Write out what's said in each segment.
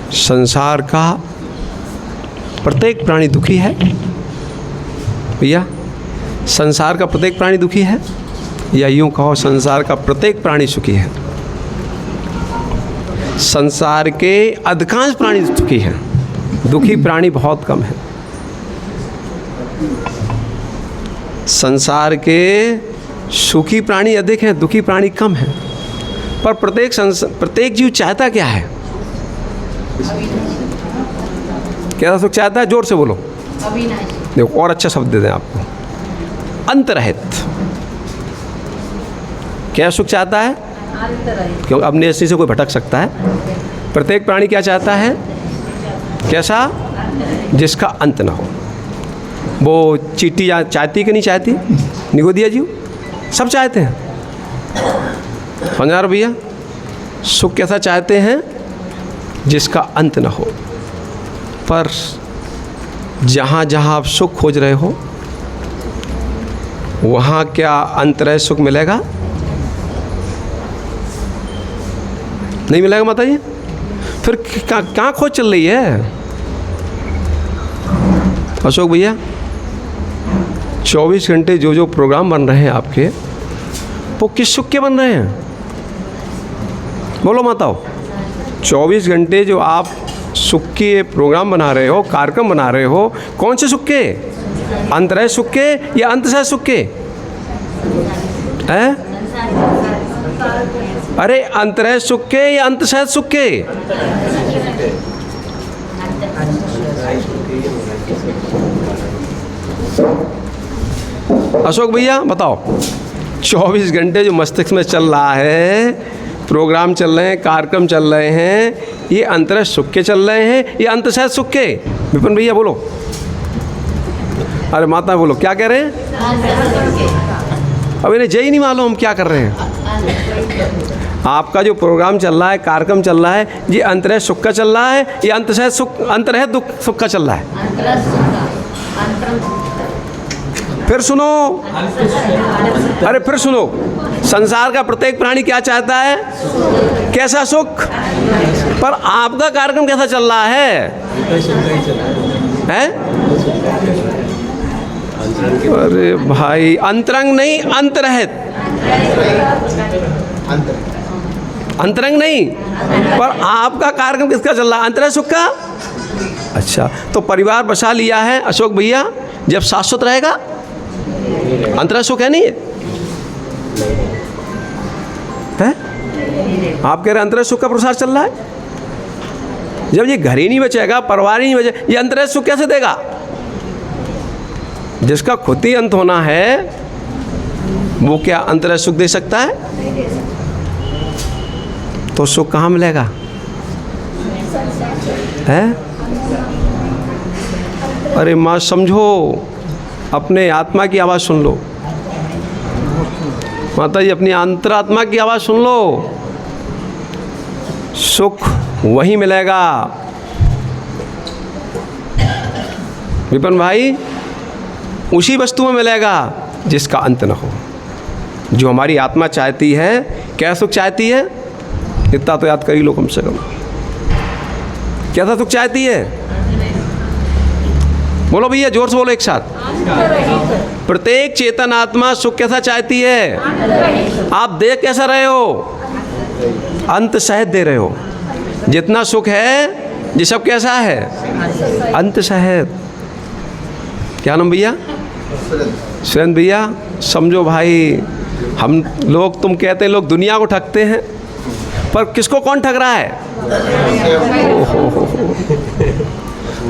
संसार का प्रत्येक प्राणी दुखी है भैया? संसार का प्रत्येक प्राणी दुखी है, या यूं कहो संसार का प्रत्येक प्राणी सुखी है? संसार के अधिकांश प्राणी सुखी हैं, दुखी प्राणी बहुत कम है। संसार के सुखी प्राणी अधिक हैं, दुखी प्राणी कम हैं। पर प्रत्येक जीव चाहता क्या है? कैसा सुख चाहता है? जोर से बोलो। देखो और अच्छा शब्द दे दें आपको, अंतरहित। क्या सुख चाहता है? क्योंकि अपने अस्तित्व से कोई भटक सकता है। प्रत्येक प्राणी क्या चाहता है? कैसा? जिसका अंत ना हो। वो चींटी चाहती कि नहीं चाहती? निगोदिया जी सब चाहते हैं। समझ रहे भैया? सुख कैसा चाहते हैं? जिसका अंत ना हो। पर जहाँ जहाँ आप सुख खोज रहे हो वहाँ क्या अंतरहित सुख मिलेगा? नहीं मिलेगा माता जी। फिर कहाँ खोज चल रही है अशोक भैया? 24 घंटे जो प्रोग्राम बन रहे हैं आपके, वो किस सुख के बन रहे हैं? बोलो माताओ। 24 घंटे जो आप सुख के प्रोग्राम बना रहे हो, कार्यक्रम बना रहे हो, कौन से सुख के? अंतरहित सुख के या अंतसहित सुख के? हैं? अरे अंतरहित सुख के या अंतसहित सुख के? अशोक भैया बताओ। 24 घंटे जो मस्तिष्क में चल रहा है, प्रोग्राम चल रहे हैं, कार्यक्रम चल रहे हैं, ये अंतरहित सुख के चल रहे हैं या अंतसहित सुख के? विपिन भैया बोलो। अरे माता बोलो, क्या कह रहे हैं? अब इन्हें जय नहीं मालूम हम क्या कर रहे हैं। आपका जो प्रोग्राम चल रहा है, कार्यक्रम चल रहा है, ये अंतरहित सुख का चल रहा है या अंतसहित सुख, अंतरहित दुख सुख का चल रहा है? फिर सुनो, अरे फिर सुनो। संसार का प्रत्येक प्राणी क्या चाहता है? कैसा सुख? पर आपका कार्यक्रम कैसा चल रहा है? हैं? अरे भाई, अंतरंग नहीं, अंतरहित। अंतरंग नहीं, पर आपका कार्यक्रम किसका चल रहा है? अंतरहित सुख का। अच्छा, तो परिवार बसा लिया है अशोक भैया, जब शाश्वत रहेगा अंतरहित सुख है नहीं है? आप कह रहे अंतरहित सुख का प्रसार चल रहा है। जब ये घर ही नहीं बचेगा, परिवार ही नहीं बचेगा, ये अंतरहित सुख कैसे देगा? जिसका खुद ही अंत होना है वो क्या अंतरहित सुख दे सकता है? तो सुख कहाँ मिलेगा? है? अरे माँ समझो, अपने आत्मा की आवाज़ सुन लो। माता जी अपनी अंतरात्मा की आवाज़ सुन लो। सुख वहीं मिलेगा विपिन भाई, उसी वस्तु में मिलेगा जिसका अंत न हो। जो हमारी आत्मा चाहती है, क्या सुख चाहती है? इतना तो याद कर ही लो कम से कम। कैसा सुख चाहती है? बोलो भैया, जोर से बोलो एक साथ। प्रत्येक चेतन आत्मा सुख कैसा चाहती है? आप दे कैसा रहे हो? अंत सहित दे रहे हो। जितना सुख है ये सब कैसा है? अंत सहित। क्या नाम भैया? सुरेंद्र भैया। समझो भाई, हम लोग, तुम कहते हैं लोग दुनिया को ठगते हैं, पर किसको कौन ठग रहा है?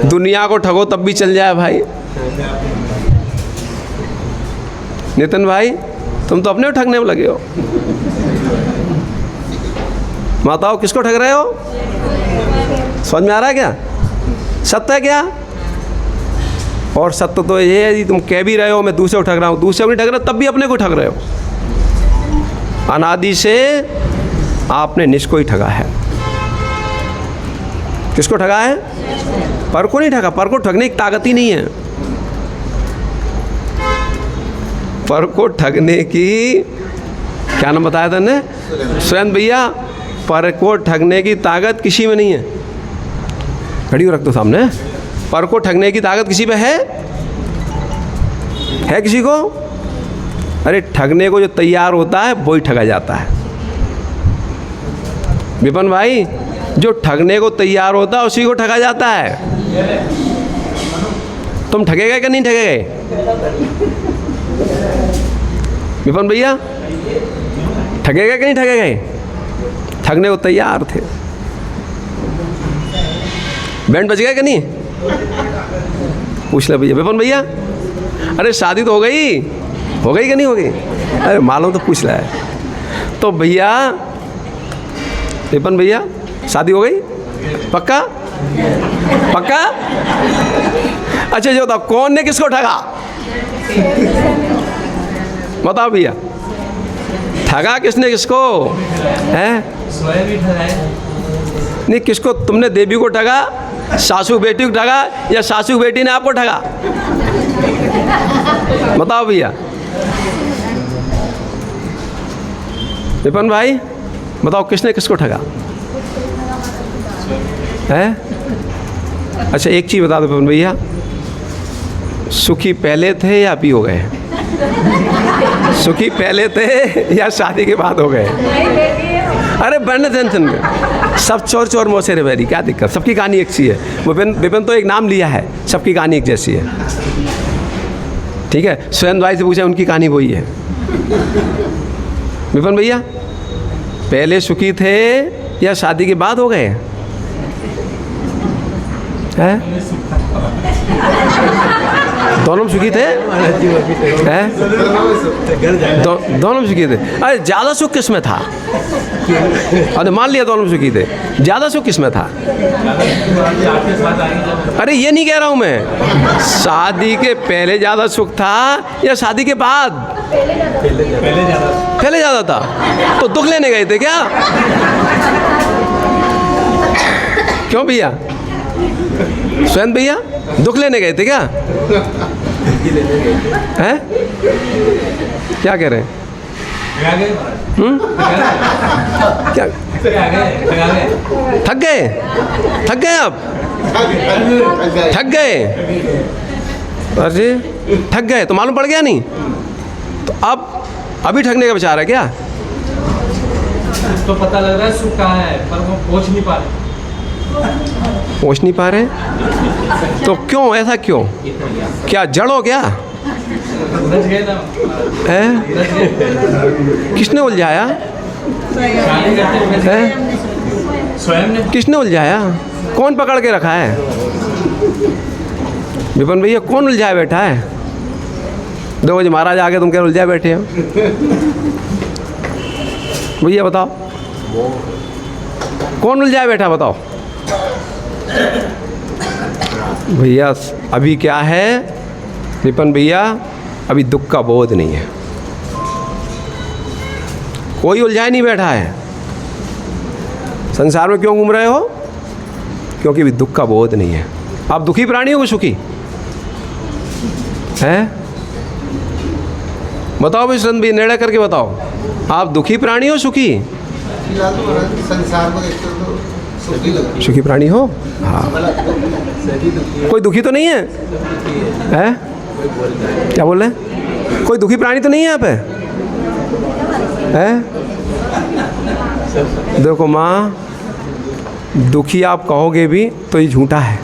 दुनिया को ठगो तब भी चल जाए भाई। नितिन भाई, तुम तो अपने ठगने में लगे हो। माताओं, किसको ठग रहे हो? समझ में आ रहा है क्या? सत्य है क्या? और सत्य तो ये है, तुम कह भी रहे हो मैं दूसरे को ठग रहा हूँ, दूसरे को नहीं ठग रहा, तब भी अपने को ठग रहे हो। अनादि से आपने निष्को ही ठगा है। किसको ठगा है? पर को नहीं ठगा। पर को ठगने की ताकत ही नहीं है। पर को ठगने की, क्या नाम बताया था ने? सुरेंद्र भैया, पर को ठगने की ताकत किसी में नहीं है। घड़ी को रख दो सामने। पर को ठगने की ताकत किसी पे है किसी को? अरे ठगने को जो तैयार होता है वही ठगा जाता है। विपिन भाई, जो ठगने को तैयार होता है उसी को ठगा जाता है। तुम ठगे गए कि नहीं ठगे गए? विपिन भैया, ठगे गए कि नहीं ठगे गए? ठगने को तैयार थे। बैंड बज गया कि नहीं? पूछ ले भैया। विपिन भैया, अरे शादी तो हो गई कि नहीं हो गई? अरे मालूम तो पूछ रहा है। तो भैया, विपिन भैया, शादी हो गई? पक्का? पक्का? अच्छा जो बताओ, कौन ने किसको ठगा? बताओ भैया, ठगा किसने किसको? है स्वयं ही ठगा है। नहीं, किसको? तुमने देवी को ठगा, सासू बेटी को ठगा, या सासू बेटी ने आपको ठगा? बताओ भैया। विपिन भाई बताओ, किसने किसको ठगा है? अच्छा एक चीज़ बता दो विपिन भैया, सुखी पहले थे या अभी हो गए? सुखी पहले थे या शादी के बाद हो गए? अरे बड़े टेंशन में सब चोर चोर मोसेरे बैरी, क्या दिक्कत? सबकी कहानी एक सी है। विपिन तो एक नाम लिया है, सबकी कहानी एक जैसी है। ठीक है, स्वयं भाई से पूछा, उनकी कहानी वही है। विपिन भैया, पहले सुखी थे या शादी के बाद हो गए हैं? दोनों में सुखी थे हैं? दोनों में सुखी थे। अरे ज़्यादा सुख किस में था? अरे मान लिया दोनों में सुखी थे, ज़्यादा सुख किस में था? अरे ये नहीं कह रहा हूँ मैं, शादी के पहले ज़्यादा सुख था या शादी के बाद? पहले ज़्यादा था। तो दुख लेने गए थे क्या? क्यों भैया? स्वयं भैया, दुख लेने गए थे क्या? हैं? क्या कह रहे हैं? क्या थक गए? थक गए आप? थक गए? अरे थक गए तो मालूम पड़ गया नहीं? तो अब अभी ठगने का विचार है क्या? तो पता लग रहा है सुख कहाँ है, पर वो पहुँच नहीं पा रहे। पहुँच नहीं पा रहे तो क्यों? ऐसा क्यों? क्या जड़ हो क्या? किसने उलझाया? स्वयं ने। किसने उलझाया? कौन पकड़ के रखा है? विपिन भैया, कौन उलझाए बैठा है? 2 बजे महाराज आके तुम क्या उलझाए बैठे हो? भैया बताओ, कौन उलझाए बैठा? बताओ भैया। अभी क्या है विपिन भैया? अभी दुख का बोध नहीं है, कोई उलझाए नहीं बैठा है। संसार में क्यों घूम रहे हो? क्योंकि अभी दुख का बोध नहीं है। आप दुखी प्राणी हो कि सुखी हैं? बताओ भाई, संत भी निर्णय करके बताओ, आप दुखी प्राणी हो सुखी? संसार को देखते हो तो सुखी लगा। सुखी प्राणी हो? हाँ। कोई दुखी तो नहीं है? हैं? क्या बोल रहे हैं? कोई दुखी प्राणी तो नहीं है यहाँ पे? हैं? देखो माँ, दुखी आप कहोगे भी तो ये झूठा है,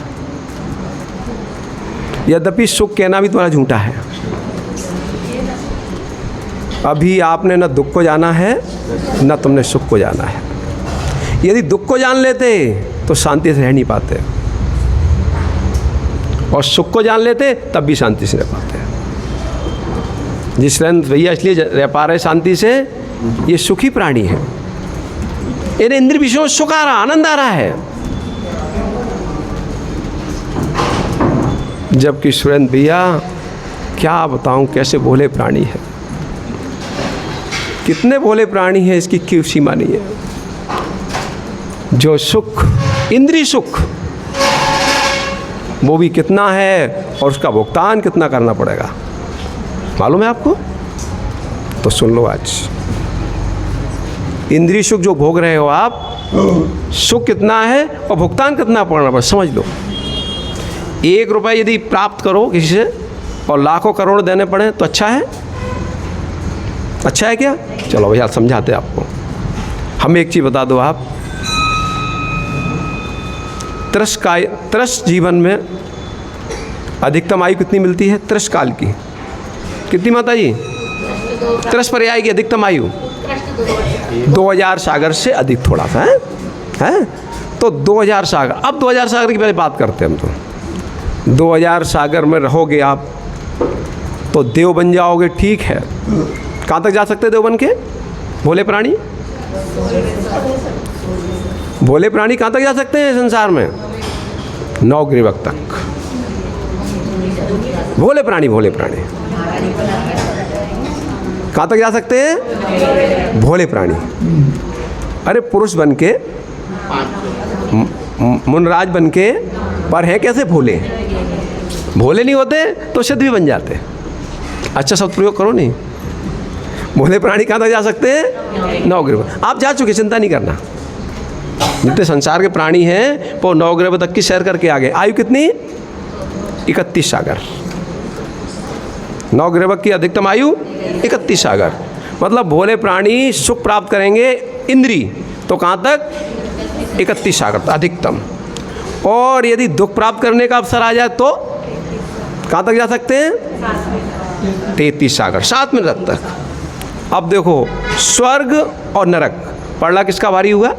यद्यपि सुख कहना भी तुम्हारा झूठा है। अभी आपने न दुख को जाना है न तुमने सुख को जाना है। यदि दुख को जान लेते तो शांति से रह नहीं पाते, और सुख को जान लेते तब भी शांति से रह पाते। जिस भैया इसलिए रह पा रहे शांति से, ये सुखी प्राणी है। इन्हें इंद्रिय विषयों में सुख आ रहा, आनंद आ रहा है। जबकि सुरेंद्र भैया, क्या बताऊं कैसे भोले प्राणी है, कितने भोले प्राणी हैं, इसकी कोई सीमा नहीं है। जो सुख, इंद्रिय सुख, वो भी कितना है और उसका भुगतान कितना करना पड़ेगा, मालूम है आपको? तो सुन लो आज, इंद्रिय सुख जो भोग रहे हो आप, सुख कितना है और भुगतान कितना पड़ना पड़े, समझ लो। 1 रुपये यदि प्राप्त करो किसी से और लाखों करोड़ देने पड़े तो अच्छा है? अच्छा है क्या? चलो भैया समझाते आपको। हमें एक चीज़ बता दो आप, त्रस्त जीवन में अधिकतम आयु कितनी मिलती है? त्रस्त काल की कितनी माता जी? त्रस्त पर्याय की अधिकतम आयु 2000 सागर से अधिक थोड़ा सा है तो 2000 सागर। अब 2000 सागर की पहले बात करते हैं हम। तो 2000 सागर में रहोगे आप तो देव बन जाओगे, ठीक है। कहाँ तक जा सकते देव बन के? भोले प्राणी, भोले प्राणी कहाँ तक जा सकते हैं संसार में? 9 ग्रीवक तक। भोले प्राणी, भोले प्राणी कहाँ तक जा सकते हैं? भोले प्राणी। अरे पुरुष बन के, मुनराज बन के, पर है कैसे? भोले। भोले नहीं होते तो सिद्ध भी बन जाते। अच्छा शब्द प्रयोग करो नहीं। भोले प्राणी कहाँ तक जा सकते हैं? 9 ग्रीव। आप जा चुके, चिंता नहीं करना। जितने संसार के प्राणी हैं वो 9 ग्रीव तक की सैर करके आ गए। आयु कितनी? 31 सागर। 9 ग्रीव की अधिकतम आयु 31 सागर। मतलब भोले प्राणी सुख प्राप्त करेंगे इंद्री तो कहाँ तक? 31 सागर अधिकतम। और यदि दुख प्राप्त करने का अवसर आ जाए तो कहाँ तक जा सकते हैं? 33 सागर, 7 मिनट तक। अब देखो, स्वर्ग और नरक पढ़ला किसका भारी हुआ?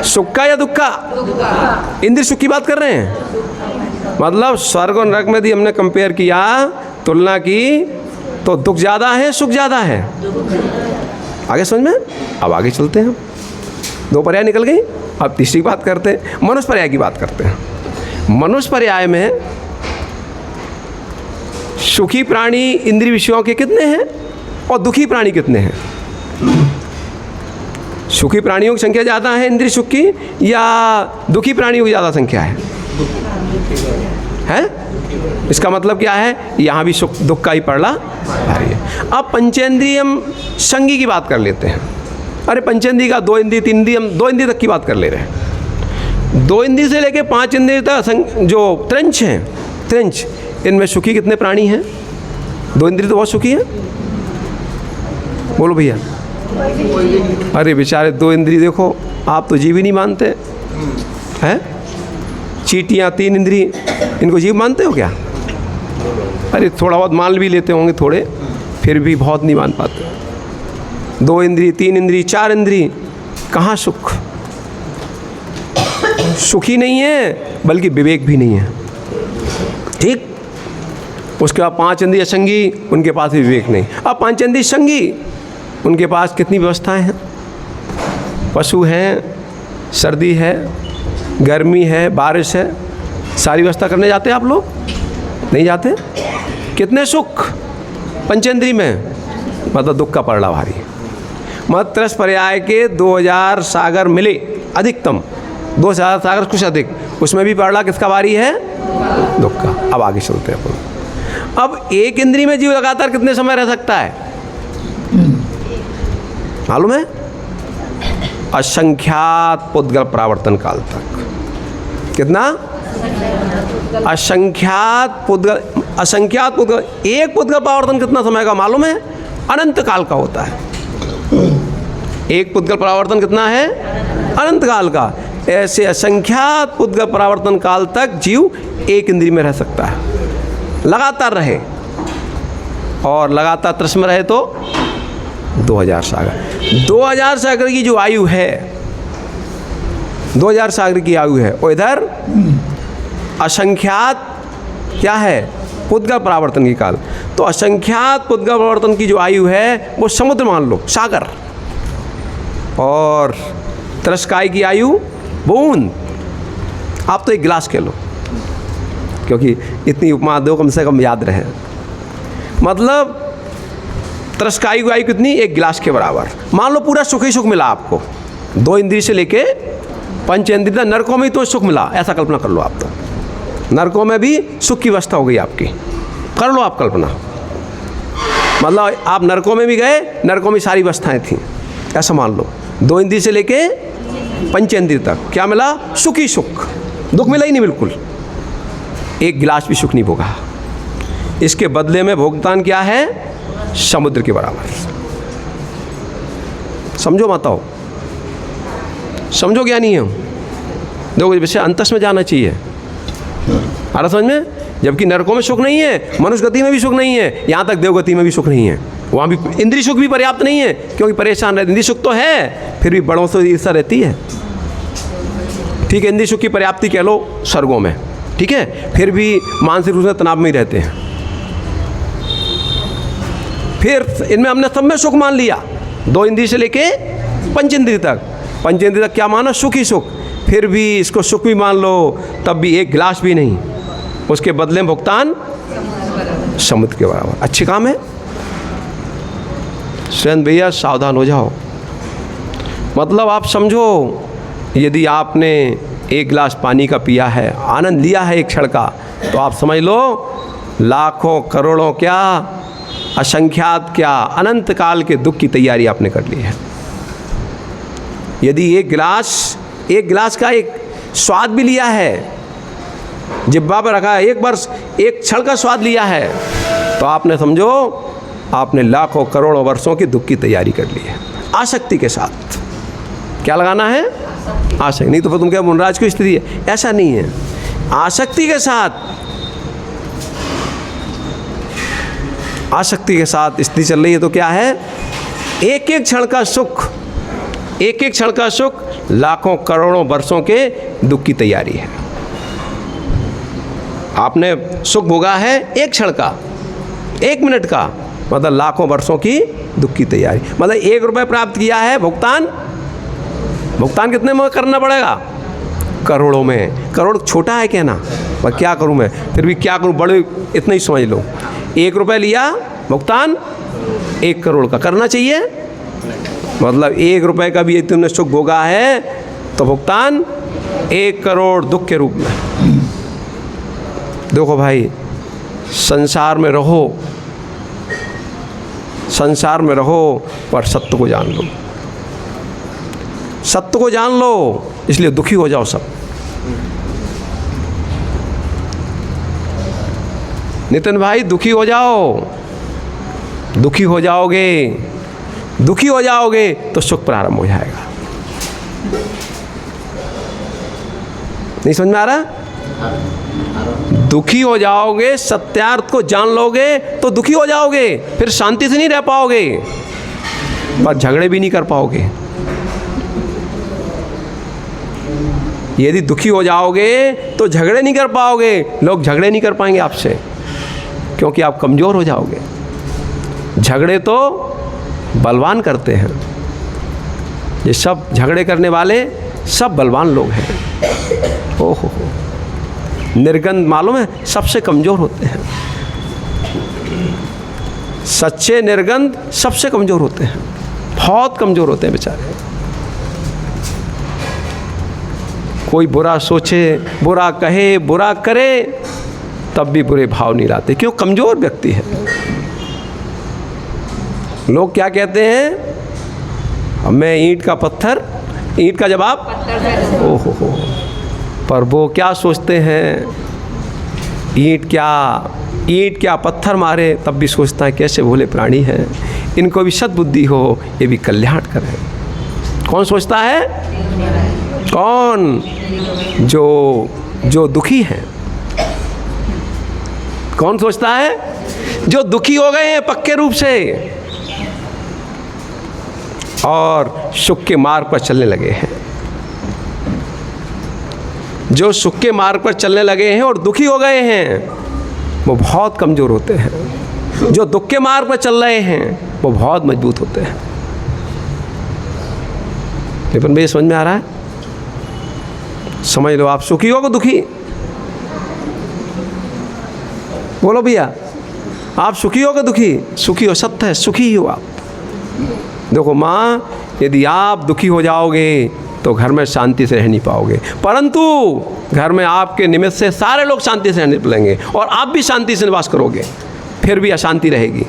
सुख का या दुख का? इंद्र सुख की बात कर रहे हैं। मतलब स्वर्ग और नरक में भी हमने कंपेयर किया, तुलना की, तो दुख ज़्यादा है सुख ज़्यादा है? आगे समझ में? अब आगे चलते हैं। 2 पर्याय निकल गई। अब तीसरी बात करते हैं, मनुष्य पर्याय की बात करते हैं। मनुष्य पर्याय में सुखी प्राणी इंद्रिय विषयों के कितने हैं और दुखी प्राणी कितने हैं? सुखी प्राणियों की संख्या ज़्यादा है इंद्रिय सुख की या दुखी प्राणियों की ज़्यादा संख्या है? इसका मतलब क्या है? यहाँ भी सुख दुख का ही पड़ला भारी है। अब पंचेंद्रियम संगी की बात कर लेते हैं। अरे पंचेंद्रिय का 2 इंद्रिय 3 इंद्रिय, हम 2 इंद्रिय तक की बात कर ले रहे हैं। 2 इंद्रिय से लेके 5 इंद्रिय तक जो त्रंच हैं, त्रंच, इनमें सुखी कितने प्राणी हैं? 2 इंद्रिय तो बहुत सुखी हैं। बोलो भैया। अरे बेचारे 2 इंद्रिय देखो, आप तो जीव ही नहीं मानते हैं। चींटियाँ 3 इंद्रिय, इनको जीव मानते हो क्या? अरे थोड़ा बहुत मान भी लेते होंगे थोड़े, फिर भी बहुत नहीं मान पाते। 2 इंद्रिय 3 इंद्रिय 4 इंद्रिय, कहाँ सुख? सुखी नहीं है बल्कि विवेक भी नहीं है। ठीक। उसके बाद 5 इंद्रिय संगी, उनके पास भी विवेक नहीं। अब 5 इंद्रिय संगी, उनके पास कितनी व्यवस्थाएं हैं? पशु हैं, सर्दी है, गर्मी है, बारिश है, सारी व्यवस्था करने जाते हैं आप लोग? नहीं जाते। कितने सुख पंचेंद्रिय में? मतलब दुख का पड़ला भारी। मतलब त्रस्त पर्याय के 2000 सागर मिले अधिकतम, 2000 सागर कुछ अधिक, उसमें भी पड़ला किसका भारी है? दुख का। अब आगे चलते हैं अपन। अब एक इंद्रिय में जीव लगातार कितने समय रह सकता है मालूम है? असंख्यात पुद्गल परावर्तन काल तक। कितना? असंख्यात पुद्गल। असंख्यात पुद्गल, एक पुद्गल परावर्तन कितना समय का मालूम है? अनंत काल का होता है। एक पुद्गल परावर्तन कितना है? अनंत काल का। ऐसे असंख्यात पुद्गल परावर्तन काल तक जीव एक इंद्रिय में रह सकता है, लगातार रहे, और लगातार त्रस्त में रहे तो 2000 सागर। 2000 सागर की जो आयु है, 2000 सागर की आयु है, और इधर असंख्यात क्या है? पुद्गल परावर्तन की काल। तो असंख्यात पुद्गल परावर्तन की जो आयु है वो समुद्र मान लो, सागर, और त्रस्काय की आयु बूंद। आप तो एक गिलास के लो, क्योंकि इतनी उपमा दो कम से कम याद रहे। मतलब त्रस्काई की आयु कितनी? एक गिलास के बराबर। मान लो पूरा सुख ही सुख मिला आपको, 2 इंद्रिय से लेके 5 इंद्रिय तक। नरकों में तो सुख मिला, ऐसा कल्पना कर लो आप। तो नरकों में भी सुख की व्यवस्था हो गई आपकी, कर लो आप कल्पना। मतलब आप नरकों में भी गए, नरकों में सारी व्यवस्थाएं थीं, ऐसा मान लो। 2 इंद्रिय से लेके पंचेंद्रिय तक क्या मिला? सुख ही सुख, दुख मिला ही नहीं बिल्कुल। एक गिलास भी सुख नहीं भोगा। इसके बदले में भुगतान क्या है? समुद्र के बराबर। समझो माताओ, समझो क्या नहीं है? देखो वैसे अंतस में जाना चाहिए, आ रहा समझ में? जबकि नरकों में सुख नहीं है, मनुष्य गति में भी सुख नहीं है, यहाँ तक देवगति में भी सुख नहीं है। वहाँ भी इंद्रिय सुख भी पर्याप्त नहीं है, क्योंकि परेशान रहते। इंद्रिय सुख तो है, फिर भी बड़ों से ईर्ष्या रहती है। ठीक है, इंद्रिय सुख की पर्याप्ति कह लो स्वर्गों में, ठीक है, फिर भी मानसिक रूप से तनाव में ही रहते हैं। फिर इनमें हमने सब में सुख मान लिया, 2 इंद्रिय से लेके पंचेंद्रिय तक। पंचेंद्रिय तक क्या माना? सुख ही सुख। फिर भी इसको सुख भी मान लो, तब भी एक गिलास भी नहीं, उसके बदले में भुगतान समुद्र के बराबर। अच्छे काम है। सुरेंद्र भैया सावधान हो जाओ। मतलब आप समझो, यदि आपने एक गिलास पानी का पिया है, आनंद लिया है एक क्षण का, तो आप समझ लो लाखों करोड़ों क्या, असंख्यात क्या, अनंत काल के दुख की तैयारी आपने कर ली है। यदि एक गिलास का एक स्वाद भी लिया है, जिब्बा पर रखा है, एक वर्ष एक क्षण का स्वाद लिया है, तो आपने समझो आपने लाखों करोड़ों वर्षों की दुख की तैयारी कर ली है। आसक्ति के साथ क्या लगाना है? आसक्ति। नहीं तो फिर तुम क्या मुनराज की स्थिति है? ऐसा नहीं है। आसक्ति के साथ, आसक्ति के साथ स्थिति चल रही है तो क्या है? एक एक क्षण का सुख, एक एक क्षण का सुख लाखों करोड़ों वर्षों के दुख की तैयारी है। आपने सुख भोगा है एक क्षण का, 1 मिनट का, मतलब लाखों वर्षों की दुख की तैयारी। मतलब 1 रुपये प्राप्त किया है, भुगतान कितने में करना पड़ेगा? करोड़ों में। करोड़ छोटा है कहना, पर क्या करूं मैं, फिर भी क्या करूं, बड़े इतना ही समझ लो। 1 रुपये लिया, भुगतान 1 करोड़ का करना चाहिए। मतलब 1 रुपये का भी यदि तुमने सुख भोगा है तो भुगतान 1 करोड़ दुख के रूप में। देखो भाई, संसार में रहो, संसार में रहो, पर सत्य को जान लो। सत्य को जान लो, इसलिए दुखी हो जाओ सब। नितिन भाई दुखी हो जाओ, दुखी हो जाओगे, दुखी हो जाओगे तो सुख प्रारंभ हो जाएगा। नहीं समझ में आ रहा? दुखी हो जाओगे, सत्यार्थ को जान लोगे तो दुखी हो जाओगे, फिर शांति से नहीं रह पाओगे, पर झगड़े भी नहीं कर पाओगे। यदि दुखी हो जाओगे तो झगड़े नहीं कर पाओगे, लोग झगड़े नहीं कर पाएंगे आपसे, क्योंकि आप कमज़ोर हो जाओगे। झगड़े तो बलवान करते हैं, ये सब झगड़े करने वाले सब बलवान लोग हैं। ओहो, निर्गंध मालूम है सबसे कमज़ोर होते हैं, सच्चे निर्गंध सबसे कमज़ोर होते हैं, बहुत कमज़ोर होते हैं बेचारे। कोई बुरा सोचे, बुरा कहे, बुरा करे, तब भी बुरे भाव नहीं लाते, क्यों? कमज़ोर व्यक्ति है। लोग क्या कहते हैं? मैं ईंट का पत्थर, ईंट का जवाब ओहो। पर वो क्या सोचते हैं? ईंट क्या पत्थर मारे, तब भी सोचता है कैसे भोले प्राणी हैं, इनको भी सद्बुद्धि हो, ये भी कल्याण करें। कौन सोचता है? कौन? जो दुखी हैं। कौन सोचता है? जो दुखी हो गए हैं पक्के रूप से और सुख के मार्ग पर चलने लगे हैं। जो सुख के मार्ग पर चलने लगे हैं और दुखी हो गए हैं, वो बहुत कमज़ोर होते हैं। जो दुख के मार्ग पर चल रहे हैं, वो बहुत मजबूत होते हैं। लेकिन भैया समझ में आ रहा है? समझ लो, आप सुखी हो कि दुखी? बोलो भैया, आप सुखी हो कि दुखी? सुखी हो, सत्य है, सुखी हो आप। देखो माँ, यदि आप दुखी हो जाओगे तो घर में शांति से रह नहीं पाओगे, परंतु घर में आपके निमित्त से सारे लोग शांति से रहने लगेंगे और आप भी शांति से निवास करोगे, फिर भी अशांति रहेगी।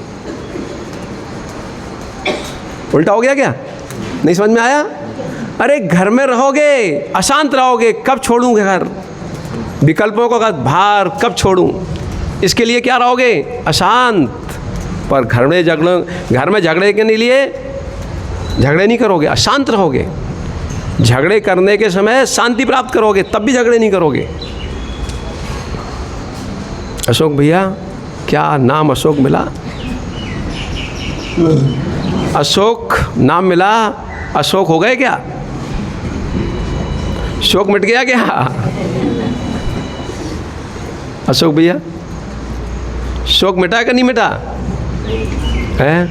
उल्टा हो गया क्या? नहीं समझ में आया? अरे घर में रहोगे, अशांत रहोगे, कब छोड़ूं घर, विकल्पों का भार कब छोड़ूं, इसके लिए क्या रहोगे, अशांत। पर घर में झगड़े के लिए झगड़े नहीं करोगे, अशांत रहोगे। झगड़े करने के समय शांति प्राप्त करोगे, तब भी झगड़े नहीं करोगे। अशोक भैया, क्या नाम अशोक मिला? अशोक नाम मिला, अशोक हो गए क्या? शोक मिट गया क्या? अशोक भैया, शोक मिटा कि नहीं मिटा है?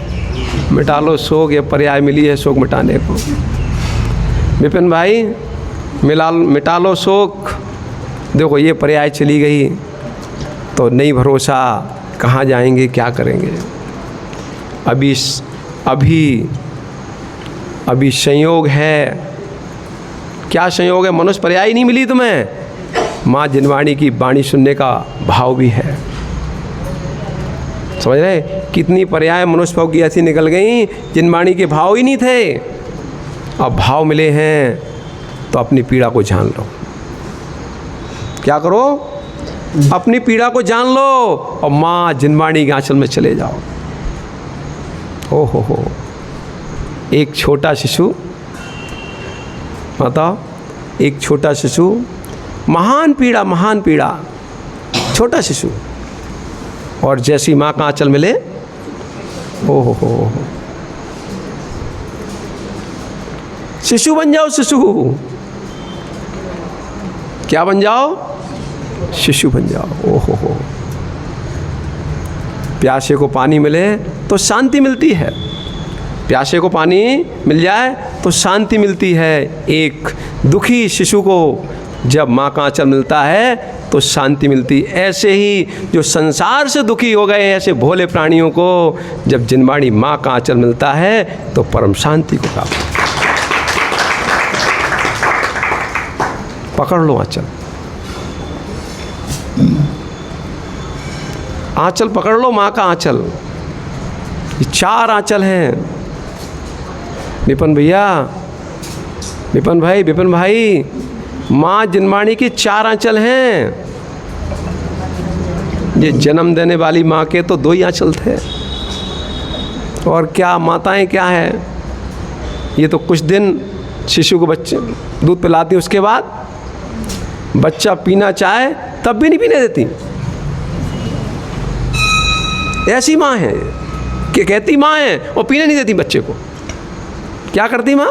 मिटा लो शोक, ये पर्याय मिली है शोक मिटाने को। विपिन भाई, मिटा लो शोक। देखो ये पर्याय चली गई तो नहीं भरोसा, कहाँ जाएंगे, क्या करेंगे। अभी संयोग है। क्या संयोग है? मनुष्य पर्याय नहीं मिली तुम्हें, माँ जिनवाणी की वाणी सुनने का भाव भी है। समझ रहे? कितनी पर्याय मनुष्य भाव की ऐसी निकल गई जिनवाणी के भाव ही नहीं थे, अब भाव मिले हैं तो अपनी पीड़ा को जान लो। क्या करो? अपनी पीड़ा को जान लो और माँ जिनवाणी के आंचल में चले जाओ। हो एक छोटा शिशु, बताओ, एक छोटा शिशु, महान पीड़ा, छोटा शिशु, और जैसी माँ का आंचल मिले, हो शिशु बन जाओ। शिशु क्या बन जाओ? शिशु बन जाओ। हो प्यासे को पानी मिले तो शांति मिलती है, प्यासे को पानी मिल जाए तो शांति मिलती है। एक दुखी शिशु को जब माँ का आंचल मिलता है तो शांति मिलती। ऐसे ही जो संसार से दुखी हो गए ऐसे भोले प्राणियों को जब जिनवाणी माँ का आंचल मिलता है तो परम शांति को प्राप्त। पकड़ लो आंचल, आंचल पकड़ लो, माँ का आंचल। ये 4 आंचल हैं। विपिन भाई, माँ जिनवाणी की 4 आंचल हैं। ये जन्म देने वाली माँ के तो 2 ही आंचल थे, और क्या माताएं क्या है, ये तो कुछ दिन शिशु को बच्चे दूध पिलाती, उसके बाद बच्चा पीना चाहे तब भी नहीं पीने देती। ऐसी माँ है कि कहती माँ है और पीने नहीं देती बच्चे को। क्या करती माँ?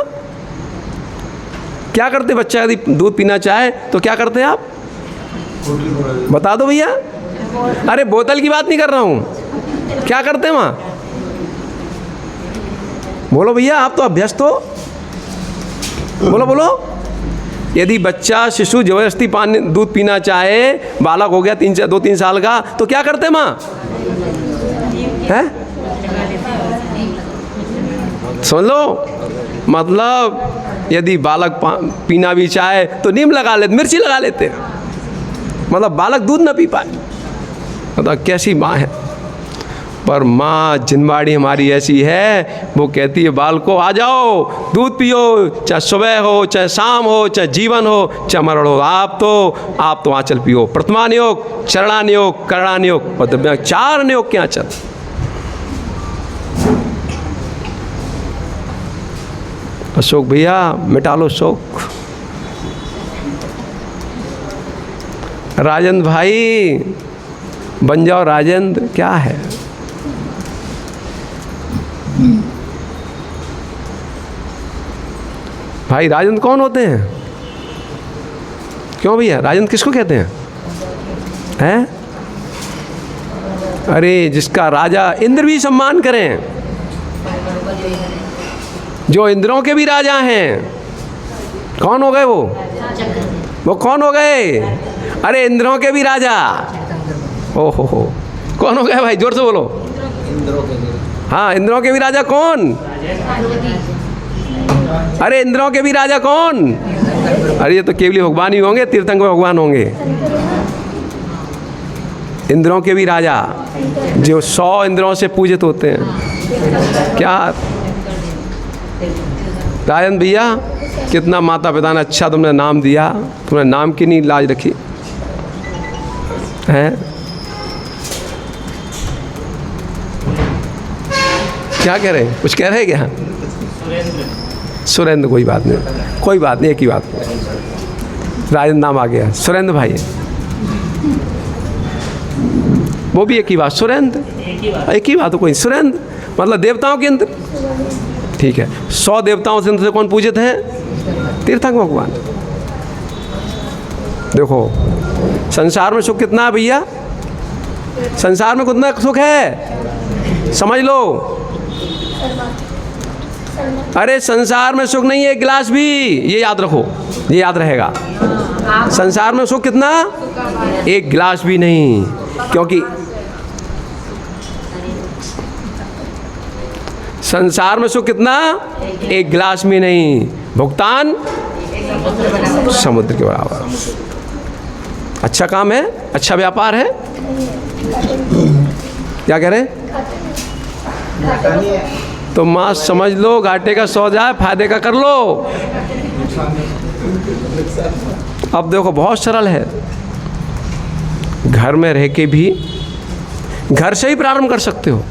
क्या करते? बच्चा यदि दूध पीना चाहे तो क्या करते हैं आप? बता दो भैया। अरे बोतल की बात नहीं कर रहा हूँ, क्या करते हैं माँ? बोलो भैया, आप तो अभ्यस्त हो, बोलो। यदि बच्चा शिशु जबरदस्ती दूध पीना चाहे, बालक हो गया 2-3 साल का, तो क्या करते माँ? है? सुन लो, मतलब यदि बालक पीना भी चाहे तो नीम लगा लेते, मिर्ची लगा लेते, मतलब बालक दूध ना पी पाए। मतलब कैसी माँ है। पर माँ जिनवाणी हमारी ऐसी है, वो कहती है बालको आ जाओ, दूध पियो, चाहे सुबह हो, चाहे शाम हो, चाहे जीवन हो, चाहे मरण हो, आप तो आंचल पियो। प्रथमानियोग, चरणानियोग, करणानियोग, मतलब 4 नियोग के आंचल। अशोक भैया, मिटा लो शोक। राजेंद्र भाई, बन जाओ राजेंद्र। क्या है? भाई राजेंद्र कौन होते हैं? क्यों भैया, राजेंद्र किसको कहते हैं? हैं? अरे जिसका राजा इंद्र भी सम्मान करें, जो इंद्रों के भी राजा हैं। कौन हो गए वो कौन हो गए? अरे इंद्रों के भी राजा। हो कौन हो गए भाई? जोर से बोलो। हाँ, इंद्रों के भी राजा कौन? अरे इंद्रों के भी राजा कौन? अरे ये तो केवली भगवान ही होंगे, तीर्थंकर भगवान होंगे। इंद्रों के भी राजा जो 100 इंद्रों से पूजित होते हैं। क्या राजेंद्र भैया, कितना माता पिता ने अच्छा तुमने नाम दिया, तुमने नाम की नहीं लाज रखी है। क्या कह रहे हैं, कुछ कह रहे हैं क्या? सुरेंद्र, कोई बात नहीं, कोई बात नहीं, एक ही बात, राजेंद्र नाम आ गया, सुरेंद्र भाई, वो भी एक ही बात, सुरेंद्र, एक ही बात हो, कोई सुरेंद्र मतलब देवताओं के अंदर, ठीक है। 100 देवताओं से अंदर से कौन पूजित हैं? तीर्थंकर भगवान। देखो संसार में सुख कितना है भैया, संसार में कितना सुख है, समझ लो। अरे संसार में सुख नहीं है एक गिलास भी, ये याद रखो, ये याद रहेगा। संसार में सुख कितना, एक गिलास भी नहीं, क्योंकि संसार में सुख कितना, एक गिलास भी नहीं, भुगतान समुद्र के बराबर। अच्छा काम है, अच्छा व्यापार है, क्या कह रहे हैं? तो माँ समझ लो, घाटे का सो जाए, फायदे का कर लो। अब देखो बहुत सरल है, घर में रह के भी घर से ही प्रारंभ कर सकते हो।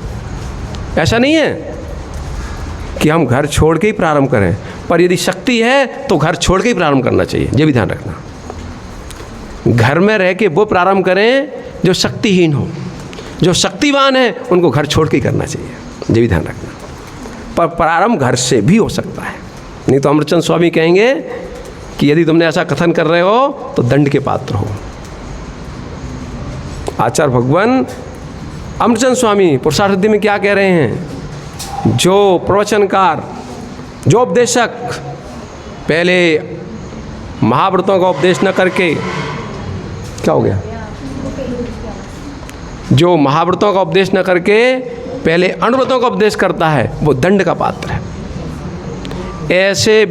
ऐसा नहीं है कि हम घर छोड़ के ही प्रारंभ करें, पर यदि शक्ति है तो घर छोड़ के ही प्रारंभ करना चाहिए, ये भी ध्यान रखना। घर में रह के वो प्रारंभ करें जो शक्तिहीन हो, जो शक्तिवान है उनको घर छोड़ के ही करना चाहिए, ये भी ध्यान रखना। पर प्रारंभ घर से भी हो सकता है, नहीं तो अमृतचंद स्वामी कहेंगे कि यदि तुमने ऐसा कथन कर रहे हो तो दंड के पात्र हो। आचार्य भगवान अमृतचंद स्वामी पुरुषार्थ सिद्धि में क्या कह रहे हैं? जो प्रवचनकार, जो उपदेशक पहले महाव्रतों का उपदेश न करके, क्या हो गया, जो महाव्रतों का उपदेश न करके पहले अणुव्रतों का उपदेश करता है, वो दंड का पात्र है। ऐसे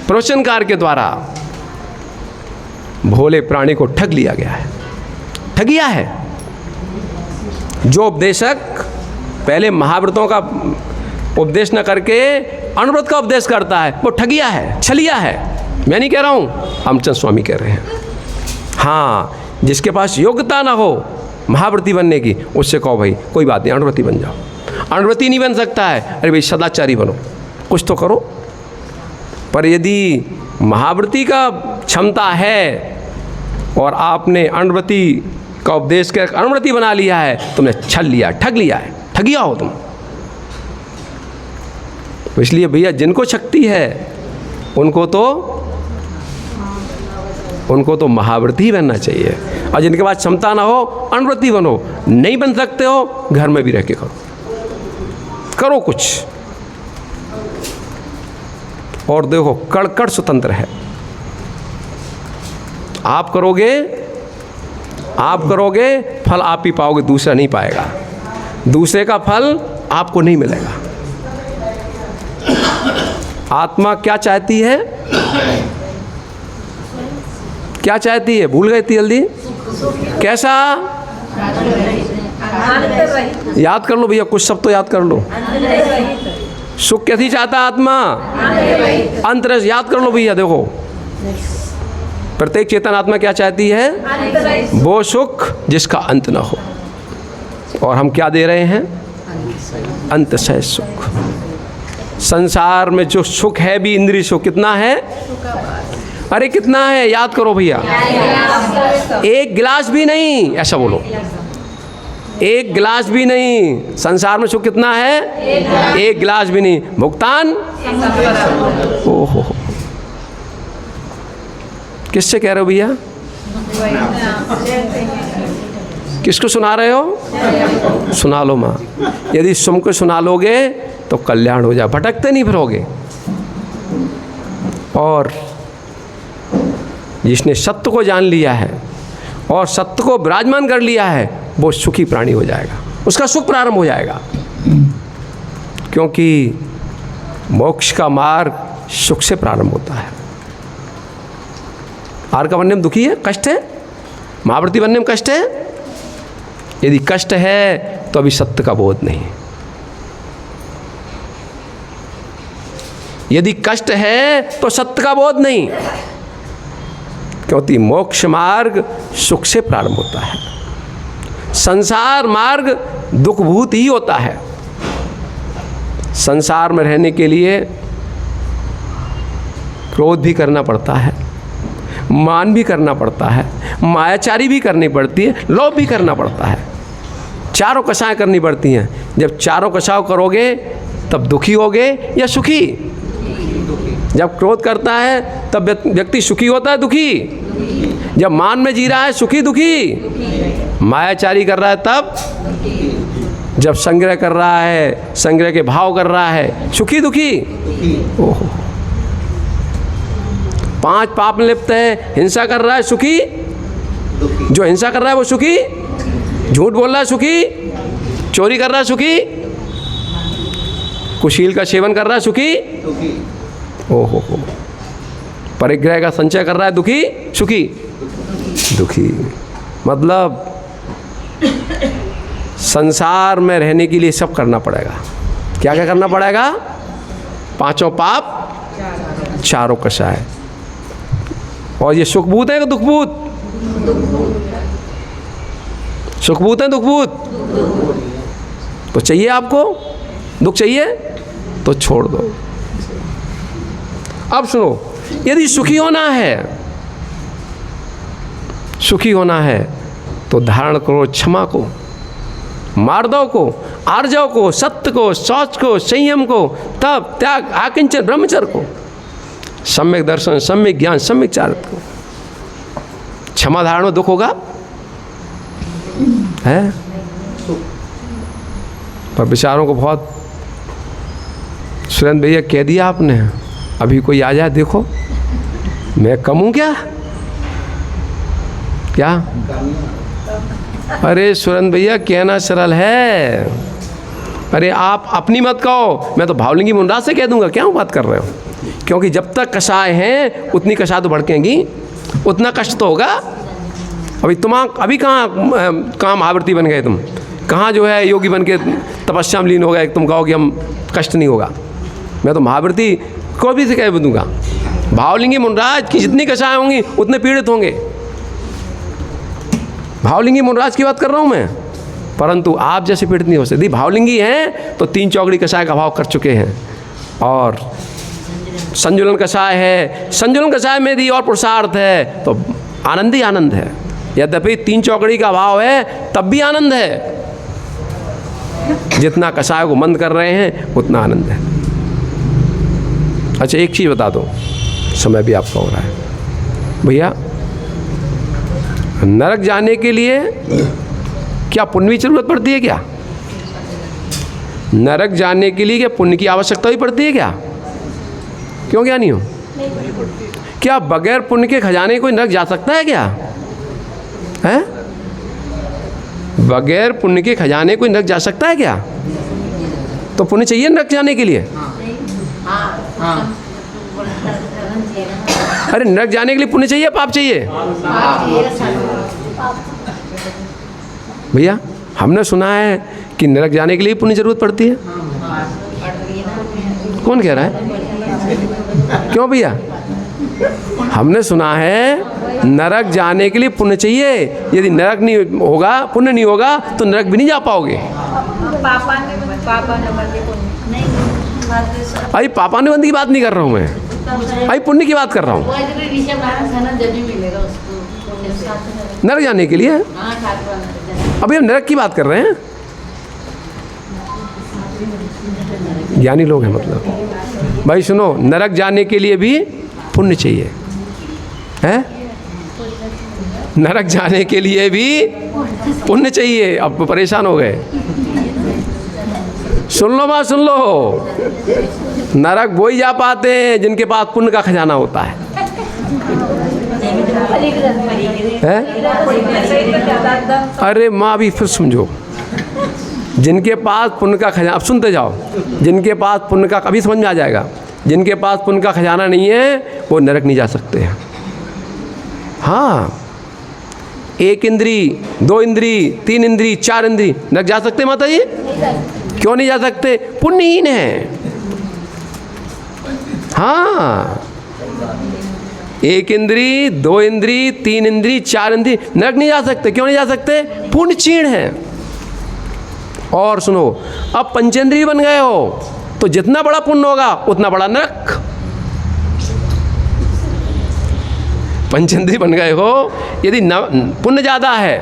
प्रवचनकार के द्वारा भोले प्राणी को ठग लिया गया है, ठगिया है। जो उपदेशक पहले महाव्रतों का उपदेश न करके अणुव्रत का उपदेश करता है, वो ठगिया है, छलिया है। मैं नहीं कह रहा हूँ, अमृतचंद स्वामी कह रहे हैं। हाँ, जिसके पास योग्यता ना हो महाव्रती बनने की, उससे कहो भाई कोई बात नहीं, अणुव्रती बन जाओ। अणुव्रती नहीं बन सकता है, अरे भाई सदाचारी बनो, कुछ तो करो। पर यदि महाव्रती का क्षमता है और आपने अणुव्रती का उपदेश कर अणुव्रती बना लिया है, तुमने छल लिया, ठग लिया है, ठगिया हो तुम। तो इसलिए भैया जिनको शक्ति है उनको तो महाव्रती ही बनना चाहिए, और जिनके पास क्षमता ना हो अणुव्रती बनो। नहीं बन सकते हो, घर में भी रह के करो कुछ। और देखो कड़कड़ स्वतंत्र है, आप करोगे फल आप ही पाओगे, दूसरा नहीं पाएगा। दूसरे का फल आपको नहीं मिलेगा। आत्मा क्या चाहती है, क्या चाहती है, भूल गई थी जल्दी, कैसा? याद कर लो भैया, कुछ सब तो याद कर लो। सुख कैसी चाहता आत्मा? अंतरस। याद कर लो भैया, देखो प्रत्येक चेतन आत्मा क्या चाहती है? वो सुख जिसका अंत ना हो। और हम क्या दे रहे हैं? अंतशय सुख। संसार में जो सुख है भी इंद्रिय सुख, कितना है? अरे कितना है, याद करो भैया, एक गिलास भी नहीं, ऐसा बोलो, एक गिलास भी नहीं। संसार में सुख कितना है? एक गिलास भी नहीं। भुगतान ओहो, किससे कह रहे हो भैया? किसको सुना रहे हो? सुना लो माँ। यदि सुन को सुना लोगे तो कल्याण हो जाए, भटकते नहीं फिरोगे। और जिसने सत्य को जान लिया है और सत्य को विराजमान कर लिया है, वो सुखी प्राणी हो जाएगा, उसका सुख प्रारंभ हो जाएगा। क्योंकि मोक्ष का मार्ग सुख से प्रारंभ होता है। आर का बनने में दुखी है, कष्ट है, महाव्रती बनने में कष्ट है। यदि कष्ट है तो अभी सत्य का बोध नहीं। यदि कष्ट है तो सत्य का बोध नहीं, क्योंकि मोक्ष मार्ग सुख से प्रारंभ होता है, संसार मार्ग दुखभूत ही होता है। संसार में रहने के लिए क्रोध भी करना पड़ता है, मान भी करना पड़ता है, मायाचारी भी करनी पड़ती है, लोभ भी करना पड़ता है, चारों कषाय करनी पड़ती हैं। जब चारों कषाय करोगे तब दुखी होगे या सुखी? जब क्रोध करता है तब व्यक्ति सुखी होता है दुखी? जब मान में जी रहा है सुखी दुखी? मायाचारी कर रहा है तब? जब संग्रह कर रहा है, संग्रह के भाव कर रहा है, सुखी दुखी? ओहो, 5 पाप में लिप्त है, हिंसा कर रहा है, सुखी? जो हिंसा कर रहा है वो सुखी? झूठ बोल रहा है सुखी? चोरी कर रहा है सुखी? कुशील का सेवन कर रहा है सुखी? ओहो हो, परिग्रह का संचय कर रहा है दुखी सुखी? दुखी। मतलब संसार में रहने के लिए सब करना पड़ेगा। क्या क्या करना पड़ेगा? 5 पाप, 4 कषाय। और ये सुखभूत है कि दुखभूत? सुखभूत है दुखभूत? तो चाहिए आपको? दुख चाहिए तो छोड़ दो। अब सुनो, यदि सुखी होना है, सुखी होना है तो धारण करो क्षमा को, मार्दव को, आर्जव को, सत्य को, शौच को, संयम को, तप, त्याग, आकिंचन, ब्रह्मचर्य को, सम्यक दर्शन, सम्यक ज्ञान, सम्यक चारित्र को। क्षमा धारण में दुख होगा है, पर बेचारों को बहुत। सुरेंद्र भैया कह दिया आपने, अभी कोई आ जाए देखो मैं कम हूँ क्या? क्या? अरे सुरेंद्र भैया कहना सरल है, अरे आप अपनी मत कहो, मैं तो भावलिंगी मुंडा से कह दूंगा। क्या बात कर रहे हो? क्योंकि जब तक कषाय हैं उतनी कषाय तो भड़केंगी, उतना कष्ट तो होगा। अभी कहाँ महावृत्ति बन गए तुम? कहाँ जो है योगी बन के तपस्या में लीन हो गए? तुम कहो कि हम कष्ट नहीं होगा। मैं तो महावृत्ति को भी से कह दूंगा, भावलिंगी मुनराज की जितनी कषाय होंगी उतने पीड़ित होंगे। भावलिंगी मुनराज की बात कर रहा हूँ मैं, परंतु आप जैसे पीड़ित नहीं हो सकती। भावलिंगी हैं तो 3 चौगड़ी कषाय का भाव कर चुके हैं, और संजुलन कषाय है, संजुलन कषाय में यदि और पुरुषार्थ है तो आनंद ही आनंद है। यद्यपि 3 चौकड़ी का भाव है तब भी आनंद है। जितना कषाय को मंद कर रहे हैं उतना आनंद है। अच्छा एक चीज़ बता दो, समय भी आपका हो रहा है भैया, नरक जाने के लिए क्या पुण्य की जरूरत पड़ती है? क्या नरक जाने के लिए क्या पुण्य की आवश्यकता भी पड़ती है? क्या क्यों? क्या नहीं हो? क्या बगैर पुण्य के खजाने कोई नरक जा सकता है? क्या है? बगैर पुण्य के खजाने कोई नरक जा सकता है? क्या तो पुण्य चाहिए नरक जाने के लिए? अरे नरक जाने के लिए पुण्य चाहिए, पाप चाहिए? भैया हमने सुना है कि नरक जाने के लिए पुण्य जरूरत पड़ती है। कौन कह रहा है? क्यों भैया? हमने सुना है नरक जाने के लिए पुण्य चाहिए। यदि नरक नहीं होगा, पुण्य नहीं होगा तो नरक भी नहीं जा पाओगे। अरे पापा ने बंदी की बात नहीं कर रहा हूँ मैं, अरे पुण्य की बात कर रहा हूँ। नरक जाने के लिए अभी हम नरक की बात कर रहे हैं। ज्ञानी लोग हैं मतलब। भाई सुनो, नरक जाने के लिए भी पुण्य चाहिए है? नरक जाने के लिए भी पुण्य चाहिए। अब परेशान हो गए। सुन लो बात, सुन लो। नरक वो ही जा पाते हैं जिनके पास पुण्य का खजाना होता है? अरे माँ भी फिर समझो, जिनके पास पुण्य का खजाना, अब सुनते जाओ, जिनके पास पुण्य का, कभी समझ में आ जाएगा, जिनके पास पुण्य का खजाना नहीं है वो नरक नहीं जा सकते हैं। हाँ, 1 इंद्री, 2 इंद्री, 3 इंद्री, 4 इंद्री, नरक जा सकते माता जी? क्यों नहीं जा सकते? पुण्यहीन है। हाँ, 1 इंद्री, 2 इंद्री, 3 इंद्री, 4 इंद्री, नरक नहीं जा सकते। क्यों नहीं जा सकते? पुण्य क्षीण है। और सुनो, अब पंचेंद्रिय बन गए हो तो जितना बड़ा पुण्य होगा उतना बड़ा नरक। पंचेंद्रिय बन गए हो, यदि पुण्य ज़्यादा है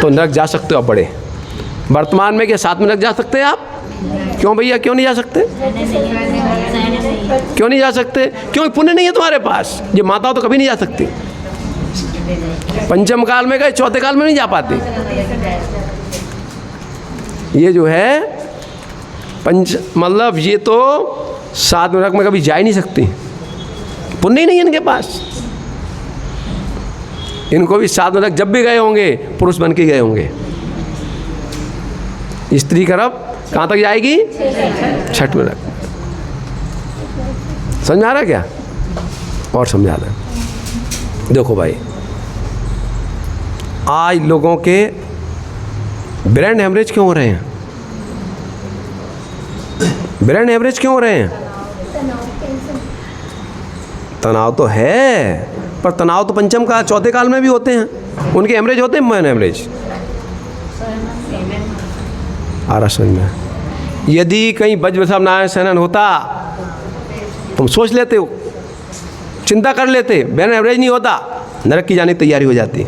तो नरक जा सकते हो आप बड़े। वर्तमान में क्या 7 में नरक जा सकते हैं आप? क्यों भैया, क्यों नहीं जा सकते? क्यों नहीं जा सकते? क्योंकि पुण्य नहीं है तुम्हारे पास। ये माताओं तो कभी नहीं जा सकती। पंचम काल में गए, चौथे काल में नहीं जा पाती। ये जो है मतलब ये तो 7 नरक में कभी जा ही नहीं सकती। पुण्य ही नहीं है इनके पास। इनको भी 7 नरक जब भी गए होंगे पुरुष बन के गए होंगे। स्त्री गर्भ कहाँ तक जाएगी? 6 नरक। समझ आ रहा क्या? और समझा रहा। देखो भाई, आज लोगों के ब्रेन हेमरेज क्यों हो रहे हैं? ब्रेन हेमरेज क्यों हो रहे हैं? तनाव तो है, पर तनाव तो पंचम काल, चौथे काल में भी होते हैं। उनके हेमरेज होते हैं, ब्रेन हेमरेज। आ रहा समझ में? यदि कहीं वज्रवैभव नारायण शयनन होता, तुम सोच लेते हो, चिंता कर लेते, ब्रेन हेमरेज नहीं होता, नरक की जाने की तैयारी हो जाती।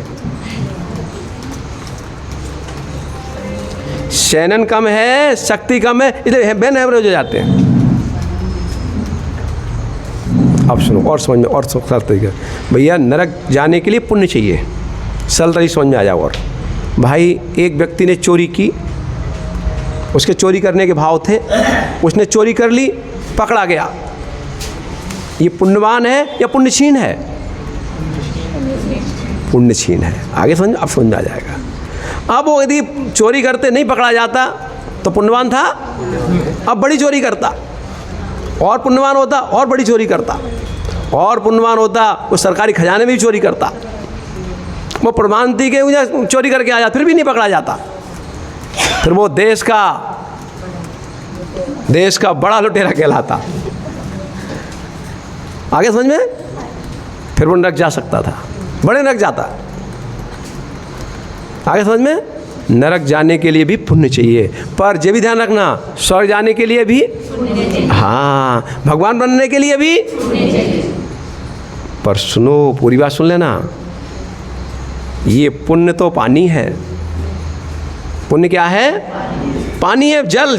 शयनन कम है, शक्ति कम है, इसलिए ब्रेन हेमरेज हो जाते हैं। अब सुनो और समझ में, और सरल तरीके। भैया नरक जाने के लिए पुण्य चाहिए, सरल तरीके समझ में आ जाओ। और भाई, एक व्यक्ति ने चोरी की, उसके चोरी करने के भाव थे, उसने चोरी कर ली, पकड़ा गया। ये पुण्यवान है या पुण्यक्षीण है? पुण्यक्षीण है। आगे समझ, अब समझ में आ जाएगा। अब वो यदि चोरी करते नहीं पकड़ा जाता तो पुण्यवान था। अब बड़ी चोरी करता, और पुण्यवान होता, और बड़ी चोरी करता, और पुण्यवान होता, वो सरकारी खजाने में भी चोरी करता। वो प्रमाणती के चोरी करके आ जाता, फिर भी नहीं पकड़ा जाता। फिर वो देश का बड़ा लुटेरा कहलाता। आगे समझ में? फिर वो नरक जा सकता था, बड़े नरक जाता। आगे समझ में? नरक जाने के लिए भी पुण्य चाहिए, पर ये भी ध्यान रखना, स्वर्ग जाने के लिए भी, हाँ, भगवान बनने के लिए भी। पर सुनो, पूरी बात सुन लेना। ये पुण्य तो पानी है। पुण्य क्या है? पानी है, जल।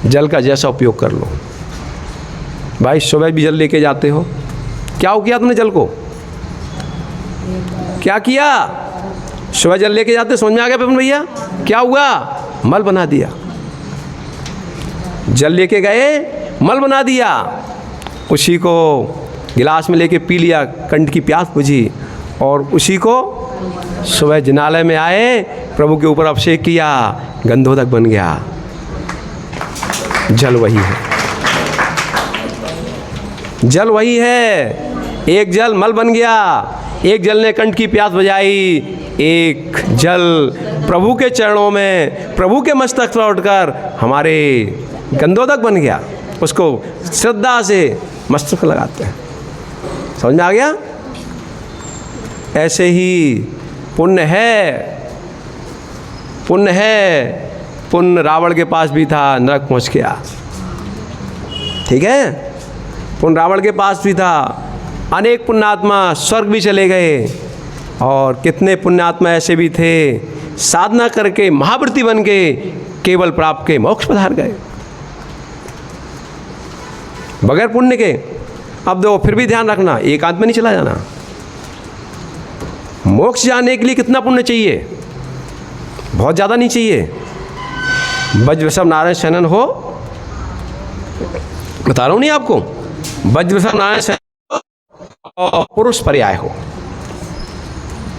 जल का जैसा उपयोग कर लो। भाई, सुबह भी जल लेके जाते हो, क्या हो किया तुमने जल को? क्या किया? सुबह जल लेके जाते, समझ में आ गया पेपन भैया? क्या हुआ? मल बना दिया। जल लेके गए, मल बना दिया, उसी को गिलास में लेके पी लिया, कंठ की प्यास बुझी, और उसी को सुबह जिनालय में आए, प्रभु के ऊपर अभिषेक किया, गंधोदक बन गया। जल वही है, जल वही है। एक जल मल बन गया, एक जल ने कंठ की प्यास बुझाई, एक जल प्रभु के चरणों में, प्रभु के मस्तक पर उठकर हमारे गंधोदक बन गया। उसको श्रद्धा से मस्तक लगाते हैं। समझ में आ गया? ऐसे ही पुण्य है, पुण्य है। पुण्य रावण के पास भी था, नरक पहुंच गया। ठीक है? पुण्य रावण के पास भी था, अनेक पुण्यात्मा स्वर्ग भी चले गए, और कितने पुण्यात्मा ऐसे भी थे, साधना करके महाव्रती बन के केवल प्राप्त के मोक्ष पधार गए बगैर पुण्य के। अब देखो, फिर भी ध्यान रखना, एकांत में नहीं चला जाना। मोक्ष जाने के लिए कितना पुण्य चाहिए? बहुत ज़्यादा नहीं चाहिए। वज्रवैभव नारायण शयनन हो, बता रहा हूँ नहीं आपको, वज्रवैभव नारायण शयनन और पुरुष पर्याय हो,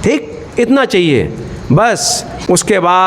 ठीक, इतना चाहिए बस। उसके बाद